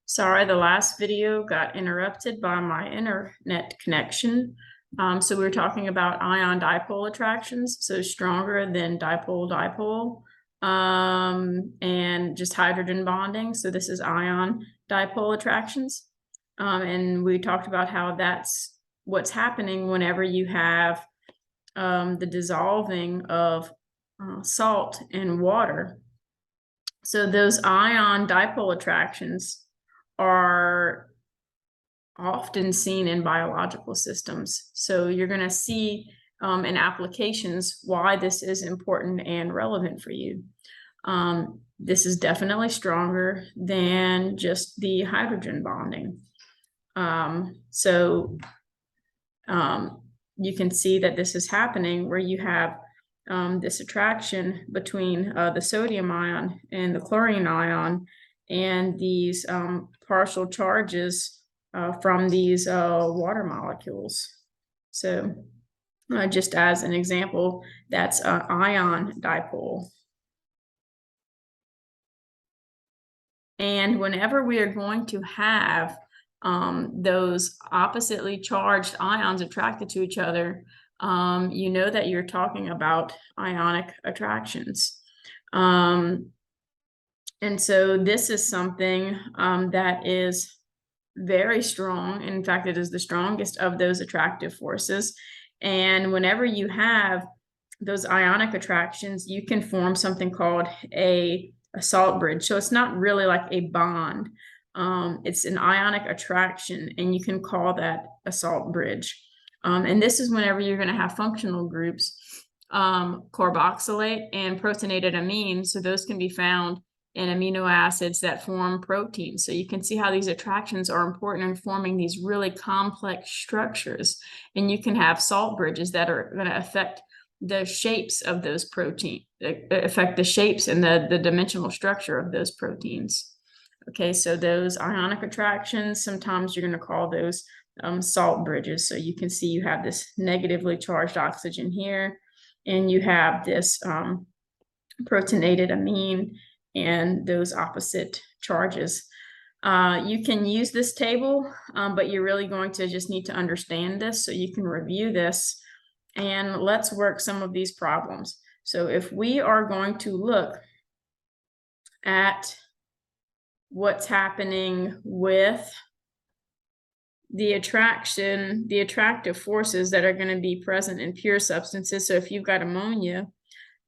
Sorry, the last video got interrupted by my internet connection. So we were talking about ion dipole attractions, so stronger than dipole-dipole, and just hydrogen bonding. So this is ion dipole attractions. And we talked about how that's what's happening whenever you have the dissolving of salt in water. So those ion dipole attractions are often seen in biological systems. So you're going to see in applications why this is important and relevant for you. This is definitely stronger than just the hydrogen bonding. You can see that this is happening where you have this attraction between the sodium ion and the chlorine ion, and these partial charges from these water molecules. So just as an example, that's an ion dipole. And whenever we are going to have those oppositely charged ions attracted to each other, you know that you're talking about ionic attractions. And so this is something that is very strong. In fact, it is the strongest of those attractive forces. And whenever you have those ionic attractions, you can form something called a salt bridge. So it's not really like a bond. It's an ionic attraction, and you can call that a salt bridge. And this is whenever you're going to have functional groups, carboxylate and protonated amine. So those can be found in amino acids that form proteins. So you can see how these attractions are important in forming these really complex structures. And you can have salt bridges that are going to affect the shapes of those proteins, affect the shapes and the dimensional structure of those proteins. Okay, so those ionic attractions, sometimes you're going to call those salt bridges. So you can see you have this negatively charged oxygen here, and you have this protonated amine and those opposite charges. You can use this table, but you're really going to just need to understand this so you can review this. And let's work some of these problems. So if we are going to look at what's happening with the attraction, the attractive forces that are going to be present in pure substances. So if you've got ammonia,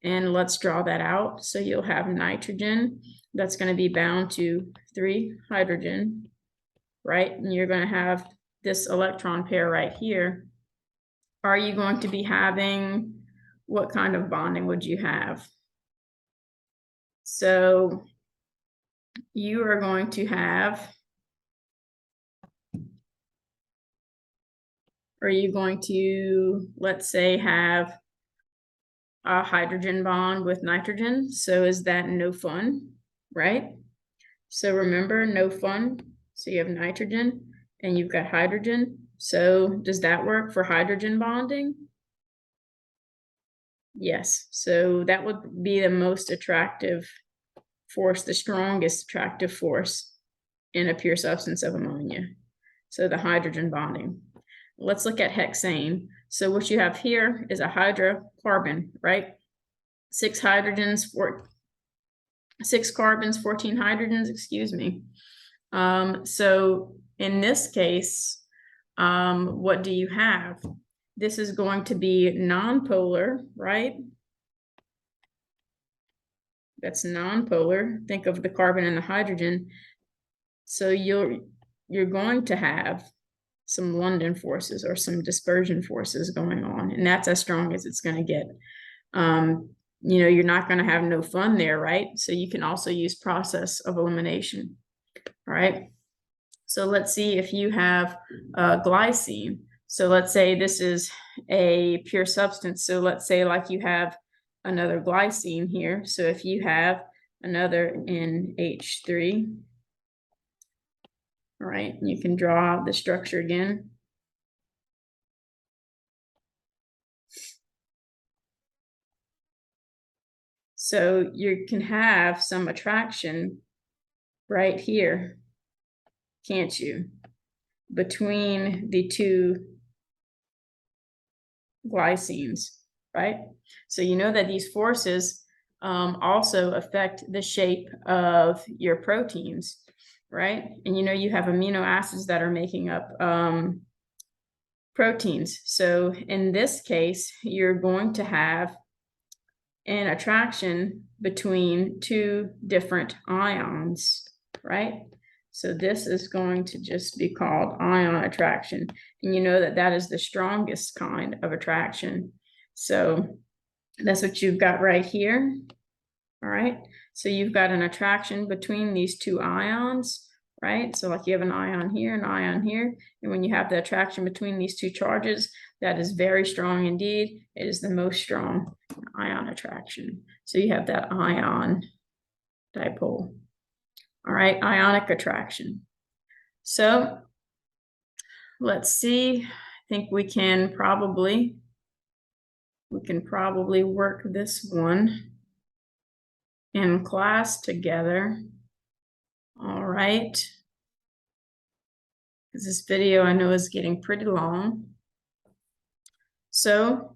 and let's draw that out. So you'll have nitrogen that's going to be bound to 3 hydrogen, right? And you're going to have this electron pair right here. Are you going to be having, what kind of bonding would you have? So you are going to have, are you going to, let's say, have a hydrogen bond with nitrogen? So is that no fun, right? So remember, no fun. So you have nitrogen and you've got hydrogen. So does that work for hydrogen bonding? Yes. So that would be the most attractive force, the strongest attractive force in a pure substance of ammonia. So the hydrogen bonding. Let's look at hexane. So what you have here is a hydrocarbon, right? 6 hydrogens, 6 carbons, 14 hydrogens, excuse me. So in this case, what do you have? This is going to be nonpolar, right? That's nonpolar. Think of the carbon and the hydrogen. So you're going to have some London forces or some dispersion forces going on, and that's as strong as it's going to get. You know, you're not going to have no fun there, right? So you can also use process of elimination. All right. So let's see if you have glycine. So let's say this is a pure substance. So let's say like you have another glycine here. So if you have another NH3, all right, you can draw the structure again. So you can have some attraction right here. can't you? Between the two glycines, right? So you know that these forces also affect the shape of your proteins, right? And you know you have amino acids that are making up proteins. So in this case, you're going to have an attraction between two different ions, right? So this is going to just be called ion attraction. And you know that that is the strongest kind of attraction. So that's what you've got right here. All right. So you've got an attraction between these two ions, right? So like you have an ion here, an ion here. And when you have the attraction between these two charges, that is very strong indeed. It is the most strong ion attraction. So you have that ion dipole. All right, ionic attraction. So let's see. I think we can probably work this one in class together. All right. Because this video I know is getting pretty long. So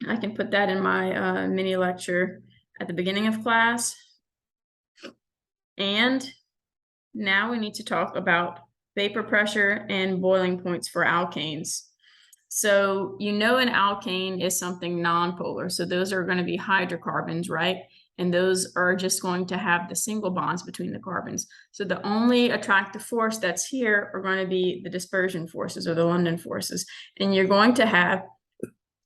I can put that in my mini lecture at the beginning of class. And now we need to talk about vapor pressure and boiling points for alkanes. So you know an alkane is something nonpolar. So those are going to be hydrocarbons, right? And those are just going to have the single bonds between the carbons. So the only attractive force that's here are going to be the dispersion forces or the London forces. And you're going to have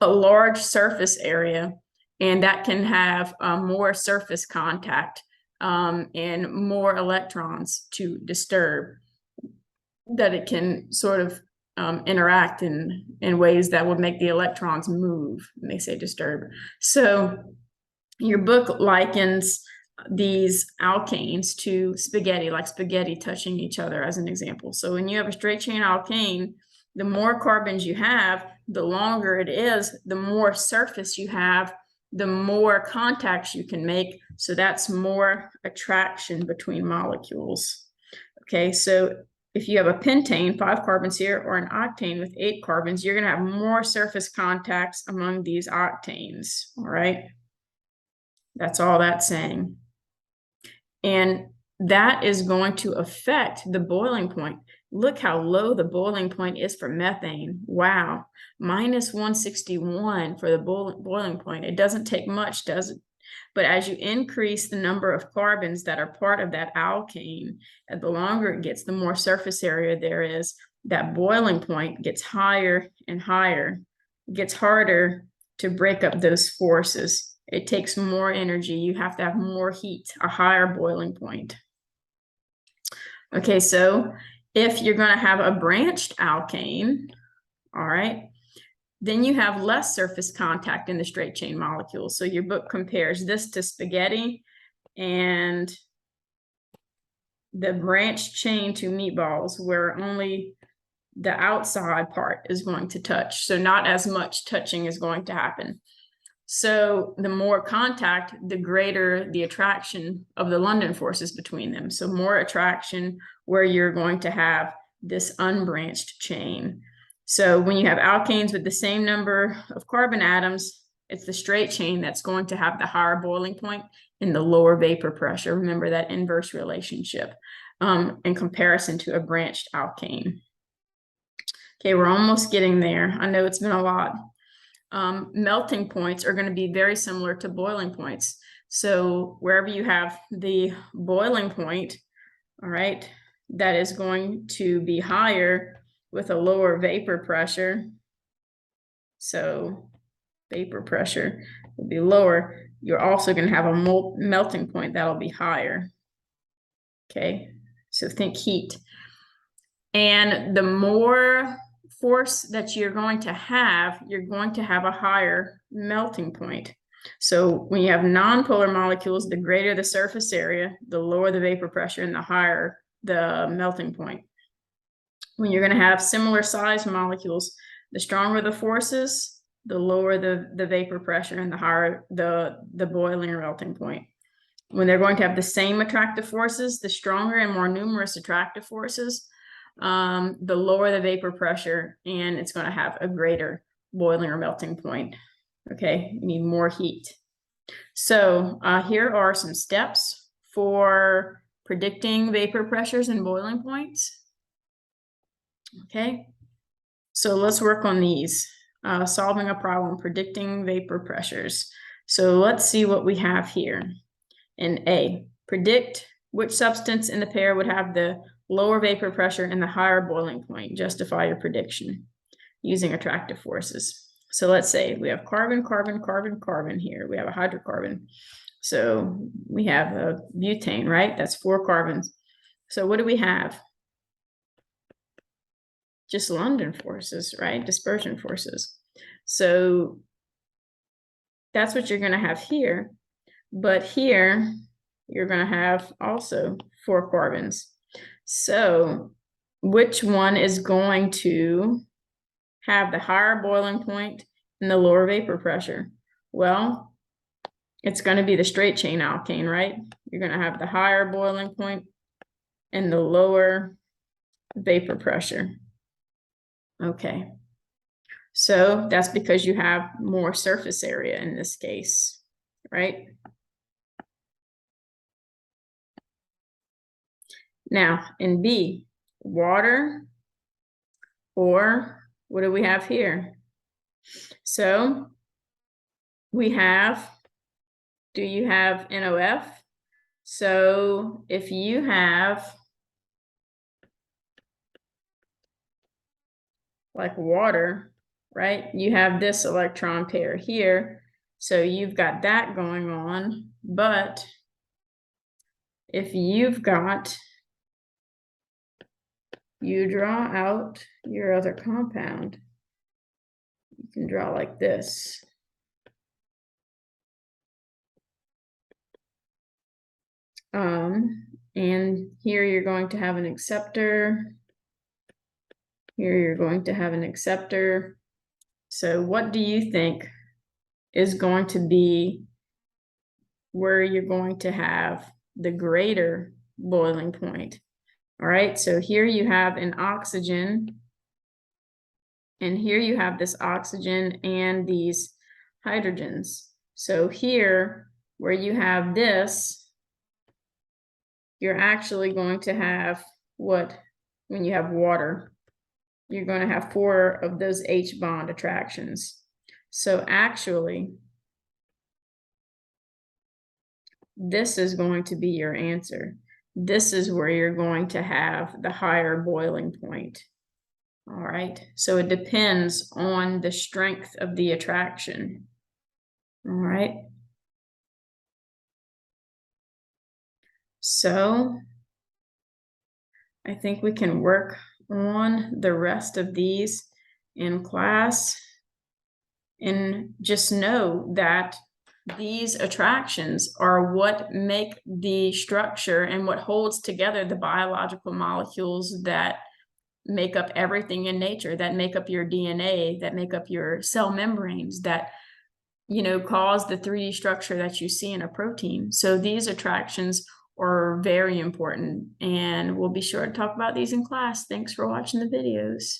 a large surface area, and that can have more surface contact and more electrons to disturb, that it can sort of interact in ways that would make the electrons move, and they say disturb. So your book likens these alkanes to spaghetti, like spaghetti touching each other as an example. So when you have a straight chain alkane, the more carbons you have, the longer it is, the more surface you have, the more contacts you can make. So that's more attraction between molecules. Okay, so if you have a pentane, 5 carbons here, or an octane with 8 carbons, you're going to have more surface contacts among these octanes. All right, that's all that's saying. And that is going to affect the boiling point. Look how low the boiling point is for methane. Wow, minus 161 for the boiling point. It doesn't take much, does it? But as you increase the number of carbons that are part of that alkane, and the longer it gets, the more surface area there is, that boiling point gets higher and higher. It gets harder to break up those forces. It takes more energy. You have to have more heat, a higher boiling point. Okay, so if you're going to have a branched alkane, all right, then you have less surface contact in the straight chain molecules. So your book compares this to spaghetti and the branched chain to meatballs, where only the outside part is going to touch. So not as much touching is going to happen. So the more contact, the greater the attraction of the London forces between them. So more attraction where you're going to have this unbranched chain. So when you have alkanes with the same number of carbon atoms, it's the straight chain that's going to have the higher boiling point and the lower vapor pressure. Remember that inverse relationship in comparison to a branched alkane. Okay, we're almost getting there. I know it's been a lot. Melting points are going to be very similar to boiling points. So wherever you have the boiling point, all right, that is going to be higher with a lower vapor pressure. So vapor pressure will be lower. You're also going to have a melting point that'll be higher. Okay, so think heat. And the more force that you're going to have a higher melting point. So when you have nonpolar molecules, the greater the surface area, the lower the vapor pressure and the higher the melting point. When you're going to have similar size molecules, the stronger the forces, the lower the vapor pressure and the higher the boiling or melting point. When they're going to have the same attractive forces, the stronger and more numerous attractive forces, the lower the vapor pressure, and it's going to have a greater boiling or melting point. Okay, you need more heat. So here are some steps for predicting vapor pressures and boiling points. Okay, so let's work on these. Solving a problem, predicting vapor pressures. So let's see what we have here. In A, predict which substance in the pair would have the lower vapor pressure and the higher boiling point. Justify your prediction using attractive forces. So let's say we have carbon, carbon, carbon, carbon here. We have a hydrocarbon. So we have a butane, right? That's 4 carbons. So what do we have? Just London forces, right? Dispersion forces. So that's what you're going to have here. But here, you're going to have also 4 carbons. So which one is going to have the higher boiling point and the lower vapor pressure? Well, it's going to be the straight chain alkane, right? You're going to have the higher boiling point and the lower vapor pressure. Okay. So that's because you have more surface area in this case, right? Now, in B, water, or what do we have here? So we have, do you have NOF? So if you have like water, right? You have this electron pair here. So you've got that going on. But if you've got, you draw out your other compound, you can draw like this. And here you're going to have an acceptor. Here you're going to have an acceptor. So what do you think is going to be where you're going to have the greater boiling point? All right, so here you have an oxygen, and here you have this oxygen and these hydrogens. So here, where you have this, you're actually going to have what, when you have water, you're going to have 4 of those H bond attractions. So actually, this is going to be your answer. This is where you're going to have the higher boiling point. All right, so it depends on the strength of the attraction. All right. So I think we can work on the rest of these in class, and just know that these attractions are what make the structure and what holds together the biological molecules that make up everything in nature, that make up your DNA, that make up your cell membranes, that, you know, cause the 3D structure that you see in a protein. So these attractions are very important, and we'll be sure to talk about these in class. Thanks for watching the videos.